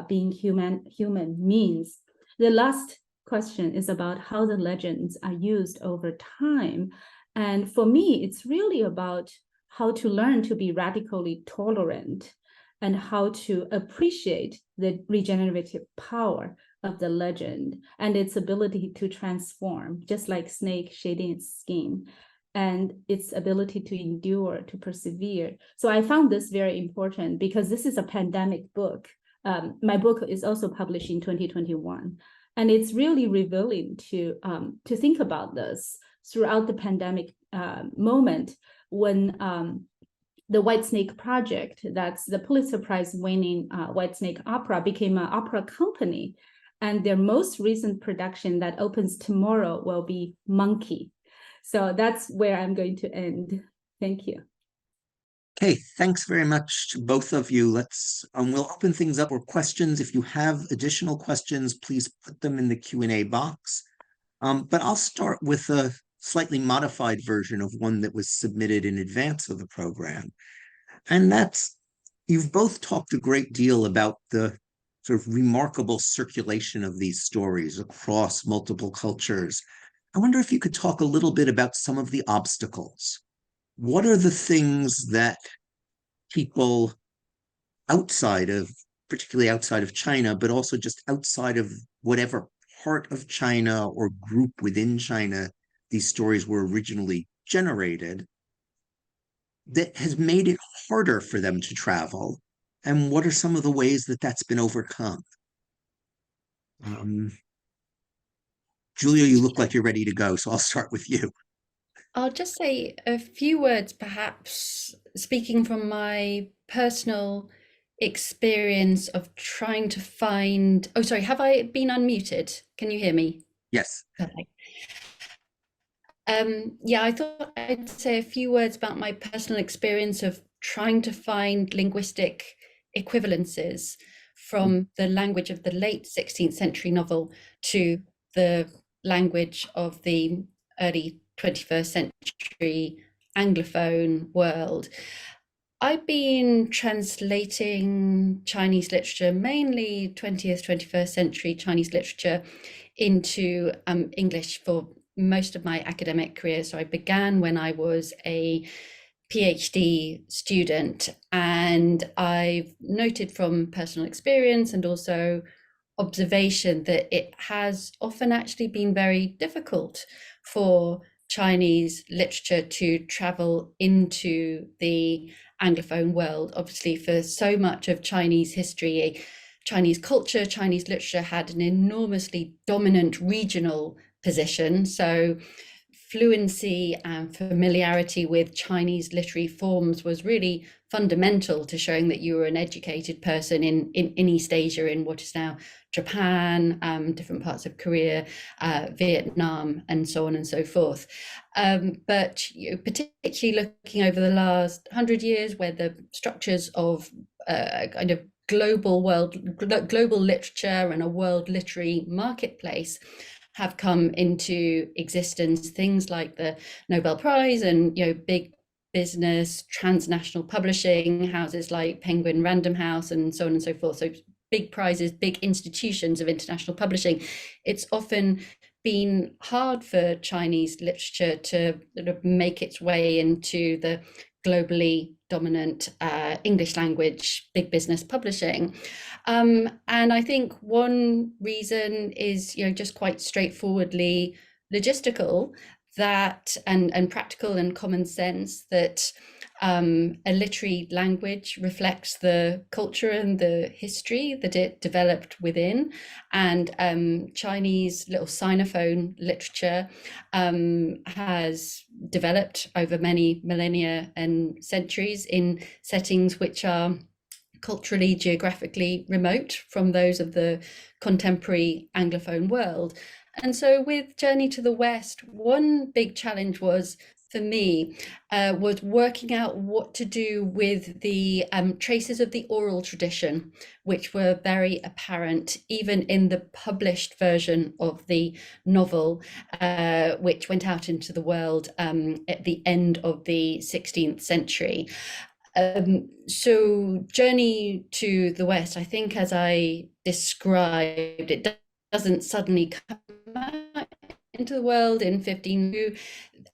being human means. The last question is about how the legends are used over time. And for me, it's really about how to learn to be radically tolerant and how to appreciate the regenerative power of the legend and its ability to transform, just like snake shedding its skin, and its ability to endure, to persevere. So I found this very important because this is a pandemic book. My book is also published in 2021, and it's really revealing to think about this throughout the pandemic moment when the White Snake Project, that's the Pulitzer Prize winning White Snake Opera, became an opera company, and their most recent production that opens tomorrow will be Monkey. So that's where I'm going to end. Thank you. Okay, thanks very much to both of you. We'll open things up for questions. If you have additional questions, please put them in the Q&A box. But I'll start with a slightly modified version of one that was submitted in advance of the program. And that's, you've both talked a great deal about the sort of remarkable circulation of these stories across multiple cultures. I wonder if you could talk a little bit about some of the obstacles. What are the things that people outside of, particularly outside of China, but also just outside of whatever part of China or group within China these stories were originally generated, that has made it harder for them to travel? And what are some of the ways that that's been overcome? Julia, you look like you're ready to go, so I'll start with you. I'll just say a few words, perhaps speaking from my personal experience of trying to find. Oh, sorry, have I been unmuted? Can you hear me? Yes. Perfect. Yeah, I thought I'd say a few words about my personal experience of trying to find linguistic equivalences from the language of the late 16th century novel to the language of the early 21st century Anglophone world. I've been translating Chinese literature, mainly 20th, 21st century Chinese literature, into English for most of my academic career. So I began when I was a PhD student, and I've noted from personal experience and also observation that it has often actually been very difficult for Chinese literature to travel into the Anglophone world. Obviously, for so much of Chinese history, Chinese culture, Chinese literature had an enormously dominant regional position. So fluency and familiarity with Chinese literary forms was really fundamental to showing that you were an educated person in East Asia, in what is now Japan, different parts of Korea, Vietnam, and so on and so forth. But particularly looking over the last 100 years, where the structures of kind of global literature and a world literary marketplace have come into existence, things like the Nobel Prize and big business transnational publishing houses like Penguin Random House and so on and so forth. So big prizes, big institutions of international publishing. It's often been hard for Chinese literature to sort of make its way into the globally dominant English language big business publishing. And I think one reason is just quite straightforwardly logistical, that and practical and common sense, that a literary language reflects the culture and the history that it developed within. And Chinese little Sinophone literature has developed over many millennia and centuries in settings which are culturally, geographically remote from those of the contemporary Anglophone world. And so with Journey to the West, one big challenge was, for me, was working out what to do with the traces of the oral tradition, which were very apparent even in the published version of the novel, which went out into the world at the end of the 16th century. So Journey to the West, I think, as I described, it doesn't suddenly come out into the world in 1502.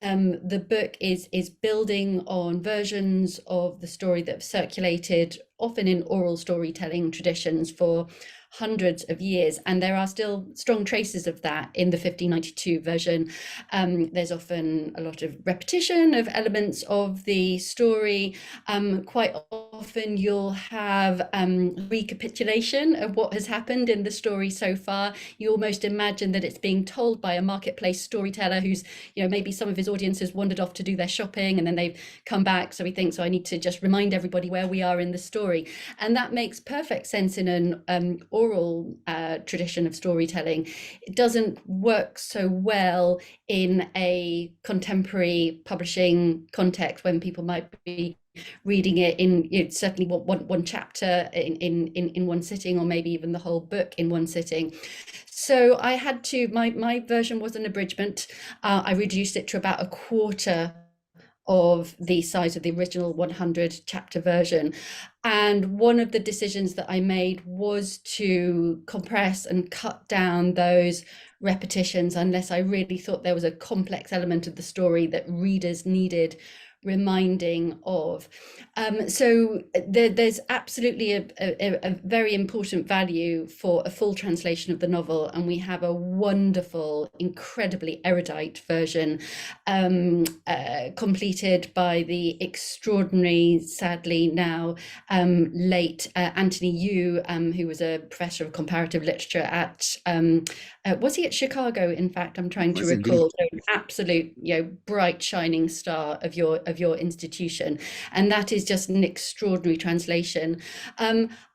The book is building on versions of the story that have circulated, often in oral storytelling traditions, for hundreds of years, and there are still strong traces of that in the 1592 version. There's often a lot of repetition of elements of the story. Quite often you'll have recapitulation of what has happened in the story so far. You almost imagine that it's being told by a marketplace storyteller who's, maybe some of his audience has wandered off to do their shopping and then they've come back, so he thinks, I need to just remind everybody where we are in the story. And that makes perfect sense in an oral tradition of storytelling. It doesn't work so well in a contemporary publishing context when people might be reading it in certainly one chapter in one sitting, or maybe even the whole book in one sitting. So I had to, my version was an abridgment. I reduced it to about a quarter of the size of the original 100 chapter version. And one of the decisions that I made was to compress and cut down those repetitions unless I really thought there was a complex element of the story that readers needed reminding of. So there's absolutely a very important value for a full translation of the novel, and we have a wonderful, incredibly erudite version completed by the extraordinary, sadly now late Anthony Yu, who was a professor of comparative literature at was he at Chicago? In fact, I'm trying to recall. So an absolute, bright shining star of your institution, and that is just an extraordinary translation.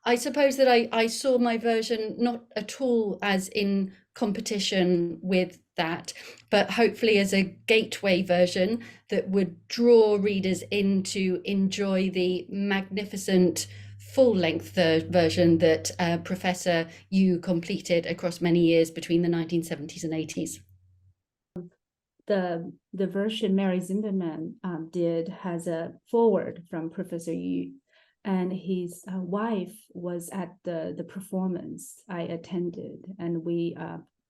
I suppose that I saw my version not at all as in competition with that, but hopefully as a gateway version that would draw readers in to enjoy the magnificent full-length version that Professor Yu completed across many years between the 1970s and 80s. The version Mary Zimmerman did has a foreword from Professor Yu, and his wife was at the performance I attended, and we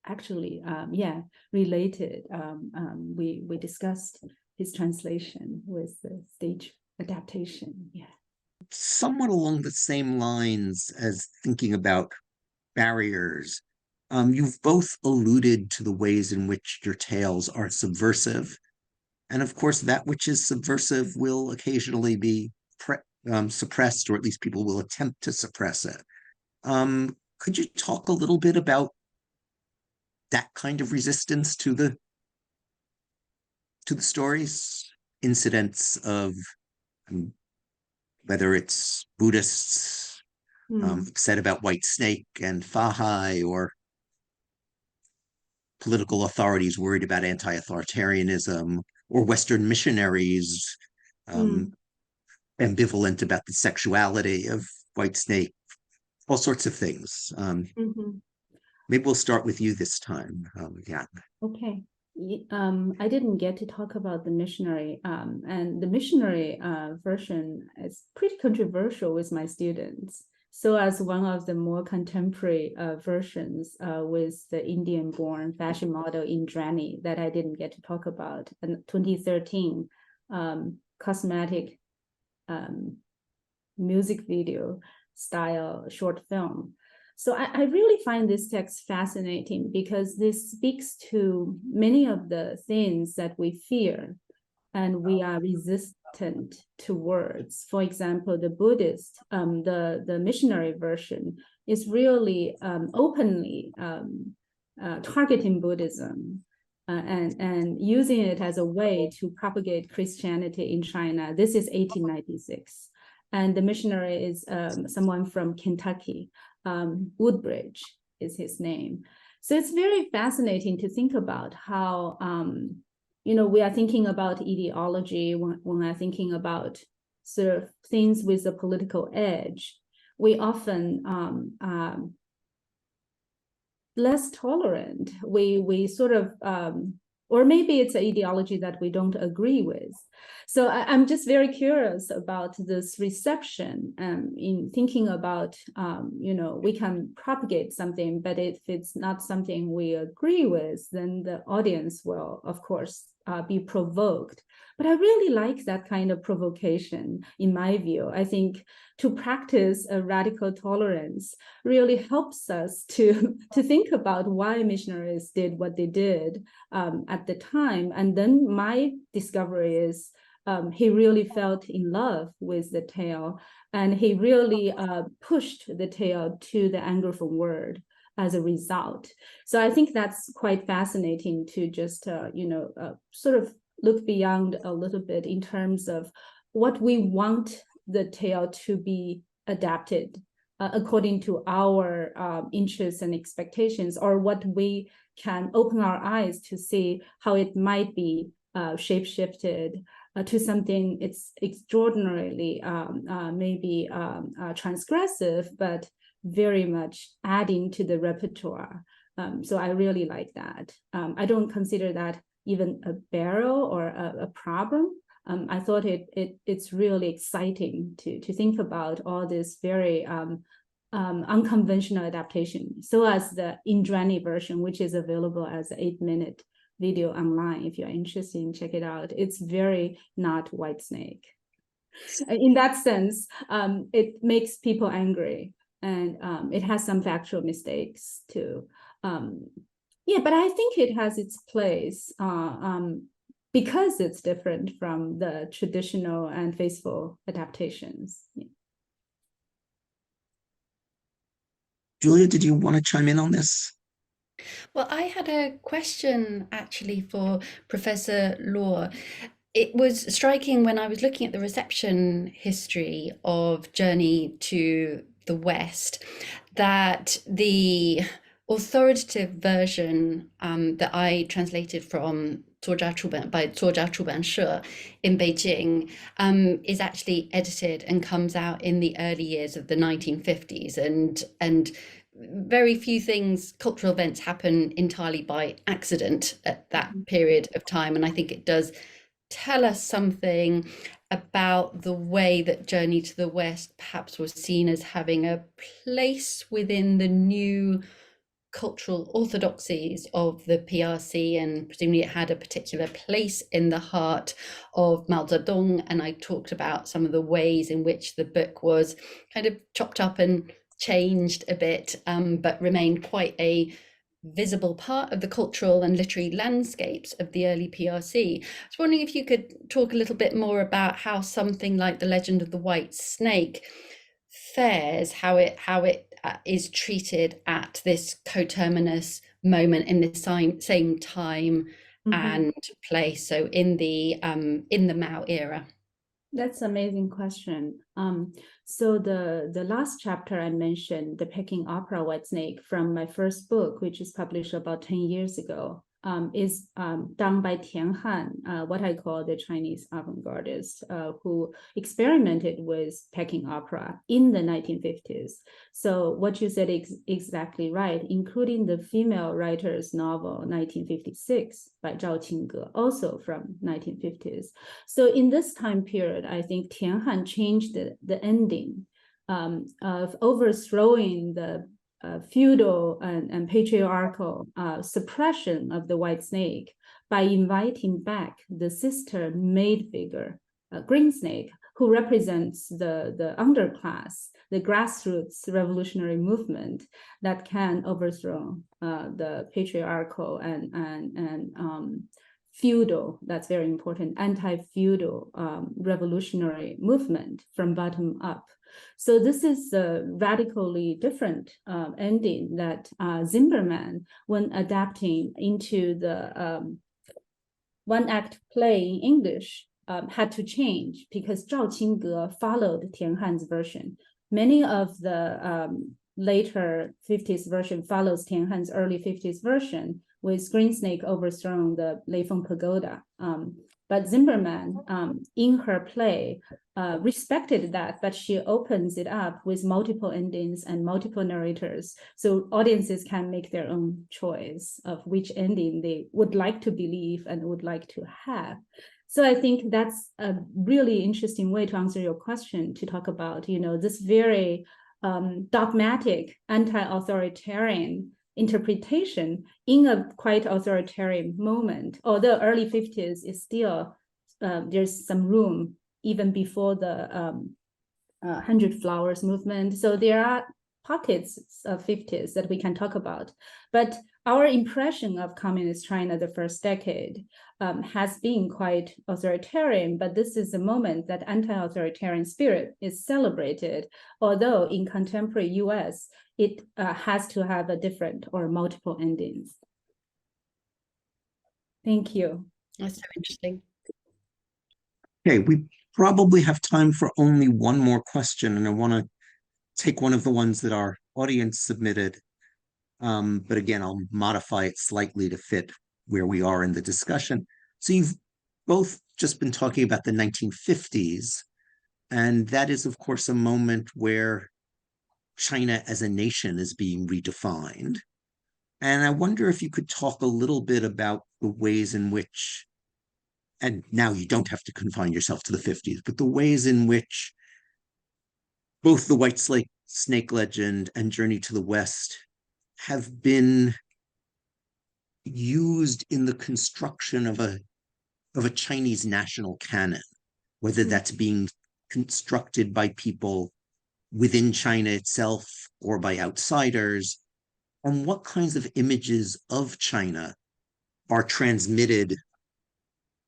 actually related. We discussed his translation with the stage adaptation. Yeah. Somewhat along the same lines as thinking about barriers, you've both alluded to the ways in which your tales are subversive. And of course, that which is subversive will occasionally be suppressed, or at least people will attempt to suppress it. Could you talk a little bit about that kind of resistance to the stories, incidents of whether it's Buddhists upset about White Snake and Fahai, or political authorities worried about anti-authoritarianism, or Western missionaries ambivalent about the sexuality of White Snake, all sorts of things. Maybe we'll start with you this time. Yeah. Okay. I didn't get to talk about the missionary, and the missionary version is pretty controversial with my students. So as one of the more contemporary versions with the Indian-born fashion model Indrani that I didn't get to talk about, and 2013 cosmetic music video style short film. So I really find this text fascinating because this speaks to many of the things that we fear and we are resistant towards. For example, the Buddhist, the missionary version is really openly targeting Buddhism and using it as a way to propagate Christianity in China. This is 1896. And the missionary is someone from Kentucky. Woodbridge is his name. So it's very fascinating to think about how, we are thinking about ideology when I'm thinking about sort of things with a political edge. We often less tolerant. We sort of, or maybe it's an ideology that we don't agree with. So I'm just very curious about this reception in thinking about, we can propagate something, but if it's not something we agree with, then the audience will, of course, be provoked. But I really like that kind of provocation, in my view. I think to practice a radical tolerance really helps us to think about why missionaries did what they did at the time. And then my discovery is he really felt in love with the tale, and he really pushed the tale to the Anglophone word as a result. So I think that's quite fascinating to just, sort of look beyond a little bit in terms of what we want the tale to be adapted according to our interests and expectations, or what we can open our eyes to see how it might be shape-shifted to something it's extraordinarily maybe transgressive, but very much adding to the repertoire. So I really like that. I don't consider that even a barrier or a problem. I thought it's really exciting to think about all this very unconventional adaptation. So as the Indrani version, which is available as an 8-minute video online, if you're interested, check it out. It's very not Whitesnake. In that sense, it makes people angry, and it has some factual mistakes too. Yeah, but I think it has its place because it's different from the traditional and faithful adaptations. Yeah. Julia, did you want to chime in on this? Well, I had a question actually for Professor Luo. It was striking when I was looking at the reception history of Journey to the West that the authoritative version that I translated from by 作家出版社 in Beijing is actually edited and comes out in the early years of the 1950s, and very few things, cultural events, happen entirely by accident at that period of time. And I think it does tell us something about the way that Journey to the West perhaps was seen as having a place within the new cultural orthodoxies of the PRC, and presumably it had a particular place in the heart of Mao Zedong. And I talked about some of the ways in which the book was kind of chopped up and changed a bit, but remained quite a visible part of the cultural and literary landscapes of the early PRC. I was wondering if you could talk a little bit more about how something like The Legend of the White Snake fares, how it is treated at this coterminous moment in the same time and place, so in the Mao era. That's an amazing question. So the last chapter I mentioned, the Peking Opera Whitesnake, from my first book, which is published about 10 years ago, is done by Tian Han, what I call the Chinese avant-gardist, who experimented with Peking opera in the 1950s. So what you said is exactly right, including the female writer's novel 1956 by Zhao Qingge, also from 1950s. So in this time period, I think Tian Han changed the ending of overthrowing the feudal and patriarchal suppression of the white snake by inviting back the sister maid figure, Green Snake, who represents the underclass, the grassroots revolutionary movement that can overthrow the patriarchal and feudal, that's very important, anti-feudal revolutionary movement from bottom up. So this is a radically different ending that Zimmerman, when adapting into the one-act play in English, had to change because Zhao Qingge followed Tian Han's version. Many of the later 50s version follows Tian Han's early 50s version, with Green Snake overthrowing the Leifeng Pagoda. But Zimmerman, in her play, respected that, but she opens it up with multiple endings and multiple narrators, so audiences can make their own choice of which ending they would like to believe and would like to have. So I think that's a really interesting way to answer your question, to talk about, this very dogmatic, anti-authoritarian interpretation in a quite authoritarian moment. Although early 50s is still, there's some room even before the 100 Flowers movement. So there are pockets of 50s that we can talk about. But our impression of communist China the first decade has been quite authoritarian, but this is the moment that anti-authoritarian spirit is celebrated, although in contemporary US, it has to have a different or multiple endings. Thank you. That's so interesting. Okay, we probably have time for only one more question, and I want to take one of the ones that our audience submitted. But again, I'll modify it slightly to fit where we are in the discussion. So you've both just been talking about the 1950s, and that is, of course, a moment where China as a nation is being redefined. And I wonder if you could talk a little bit about the ways in which and now you don't have to confine yourself to the 50s, but the ways in which both the White Snake legend and Journey to the West have been used in the construction of a Chinese national canon, whether that's being constructed by people within China itself or by outsiders, and what kinds of images of China are transmitted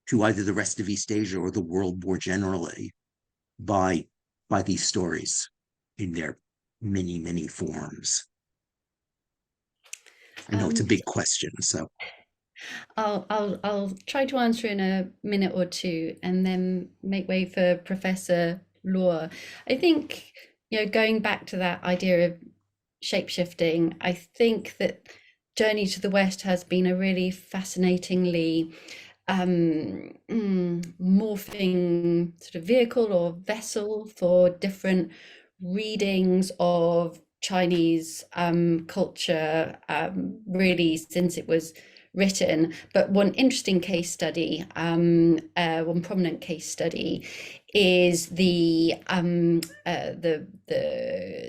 to either the rest of East Asia or the world more generally by these stories in their many, many forms. I know it's a big question, so I'll try to answer in a minute or two, and then make way for Professor Luo. I think, going back to that idea of shapeshifting, I think that Journey to the West has been a really fascinatingly morphing sort of vehicle or vessel for different readings of Chinese culture, really since it was written. But one interesting case study, one prominent case study, is the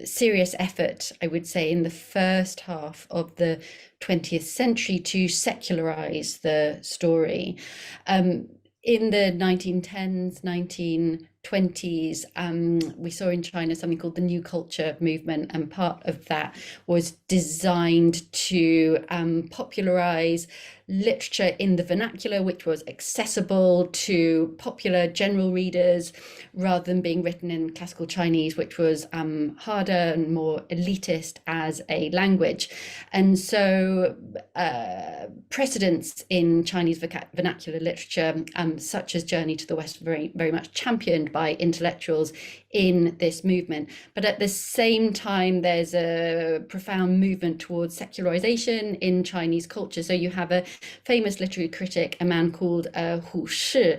serious effort, I would say, in the first half of the 20th century to secularize the story. In the 1910s, 1920s, we saw in China something called the New Culture movement, and part of that was designed to popularize literature in the vernacular, which was accessible to popular general readers, rather than being written in classical Chinese, which was harder and more elitist as a language. And so precedents in Chinese vernacular literature, such as Journey to the West, very, very much championed by intellectuals in this movement. But at the same time, there's a profound movement towards secularization in Chinese culture. So you have a famous literary critic, a man called Hu Shi,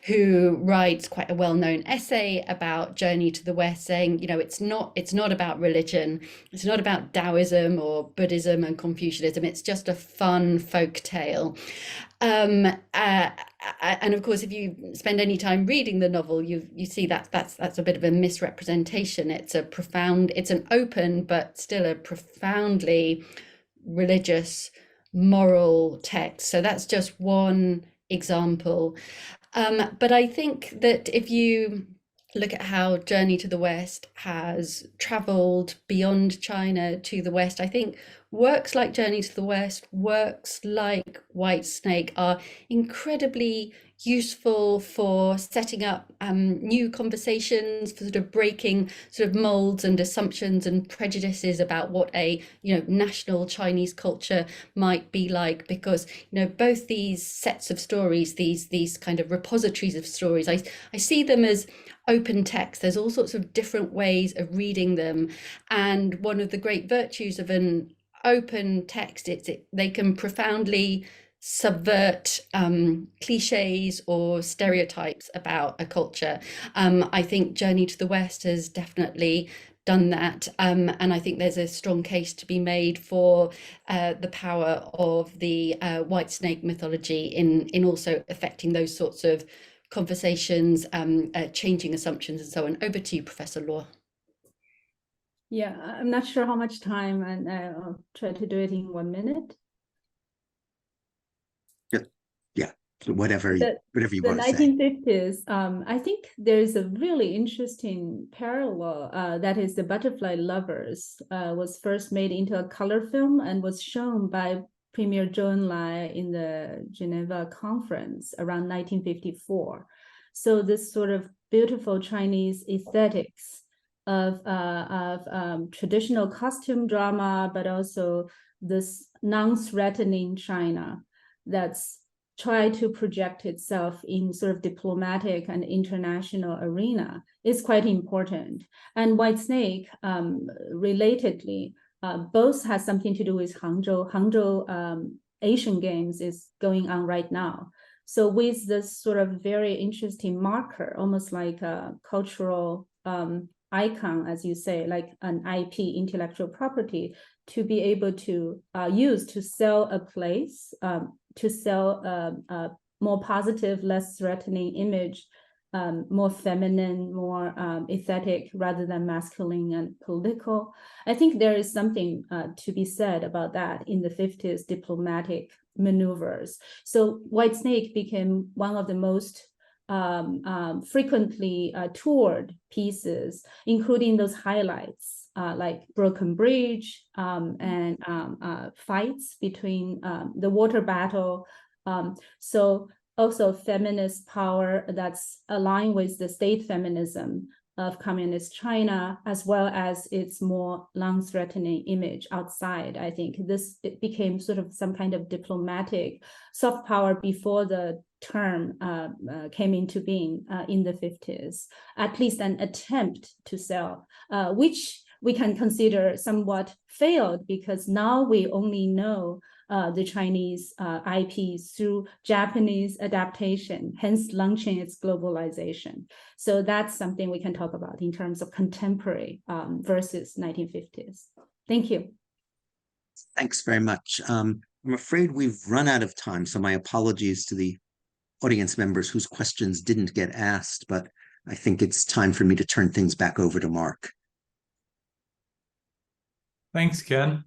who writes quite a well-known essay about Journey to the West, saying, it's not about religion, it's not about Taoism or Buddhism and Confucianism, it's just a fun folk tale. And of course, if you spend any time reading the novel, you see that's a bit of a misrepresentation. It's an open but still a profoundly religious, moral text. So that's just one example. But I think that if you look at how Journey to the West has traveled beyond China to the West, I think works like Journey to the West, works like White Snake are incredibly useful for setting up new conversations, for sort of breaking sort of molds and assumptions and prejudices about what a national Chinese culture might be like, because both these sets of stories, these kind of repositories of stories, I see them as open text. There's all sorts of different ways of reading them, and one of the great virtues of an open text, they can profoundly subvert cliches or stereotypes about a culture. I think Journey to the West has definitely done that, and I think there's a strong case to be made for the power of the White Snake mythology in also affecting those sorts of conversations, changing assumptions and so on. Over to you, Professor Luo. Yeah, I'm not sure how much time, and I'll try to do it in 1 minute. Yeah, whatever you want to say. The 1950s, I think there's a really interesting parallel, that is the Butterfly Lovers was first made into a color film and was shown by Premier Zhou Enlai in the Geneva conference around 1954. So this sort of beautiful Chinese aesthetics of traditional costume drama, but also this non-threatening China that's tried to project itself in sort of diplomatic and international arena is quite important. And White Snake, relatedly, both has something to do with Hangzhou. Hangzhou Asian Games is going on right now. So with this sort of very interesting marker, almost like a cultural icon, as you say, like an IP, intellectual property, to be able to use to sell a place, to sell more positive, less threatening image, more feminine, more aesthetic rather than masculine and political. I think there is something to be said about that in the 50s diplomatic maneuvers. So Whitesnake became one of the most frequently toured pieces, including those highlights like Broken Bridge and fights between the water battle. So also feminist power that's aligned with the state feminism of communist China, as well as its more non-threatening image outside. I think it became sort of some kind of diplomatic soft power before the term came into being in the 50s, at least an attempt to sell, which we can consider somewhat failed, because now we only know the Chinese IPs through Japanese adaptation, hence launching its globalization. So that's something we can talk about in terms of contemporary versus 1950s. Thank you. Thanks very much. I'm afraid we've run out of time, so my apologies to the audience members whose questions didn't get asked, but I think it's time for me to turn things back over to Mark. Thanks, Ken.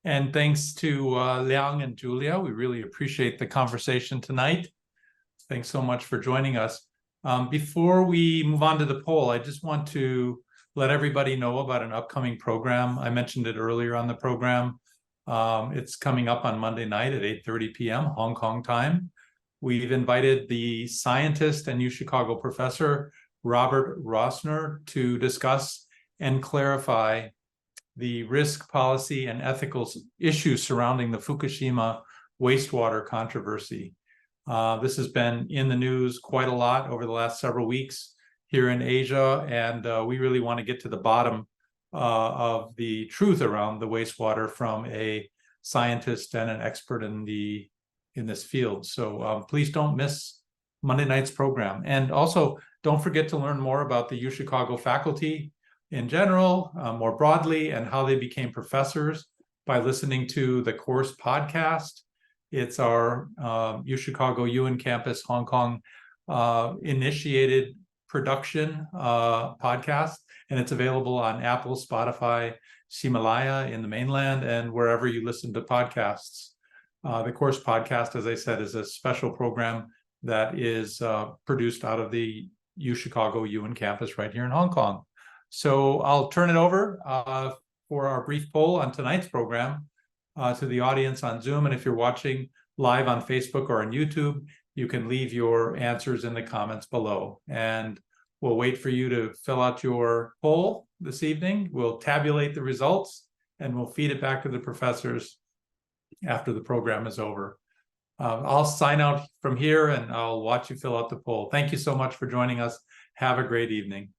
And thanks to Liang and Julia. We really appreciate the conversation tonight. Thanks so much for joining us. Before we move on to the poll, I just want to let everybody know about an upcoming program. I mentioned it earlier on the program. It's coming up on Monday night at 8:30 p.m. Hong Kong time. We've invited the scientist and UChicago professor, Robert Rossner, to discuss and clarify the risk, policy, and ethical issues surrounding the Fukushima wastewater controversy. This has been in the news quite a lot over the last several weeks here in Asia, and we really want to get to the bottom of the truth around the wastewater from a scientist and an expert in this field. So please don't miss Monday night's program. And also, don't forget to learn more about the UChicago faculty in general, more broadly, and how they became professors by listening to the course podcast. It's our UChicago UN Campus Hong Kong initiated production podcast, and it's available on Apple, Spotify, Himalaya in the mainland, and wherever you listen to podcasts. The course podcast, as I said, is a special program that is produced out of the UChicago UN Campus right here in Hong Kong. So I'll turn it over for our brief poll on tonight's program to the audience on Zoom. And if you're watching live on Facebook or on YouTube, you can leave your answers in the comments below. And we'll wait for you to fill out your poll this evening. We'll tabulate the results and we'll feed it back to the professors after the program is over. I'll sign out from here and I'll watch you fill out the poll. Thank you so much for joining us. Have a great evening.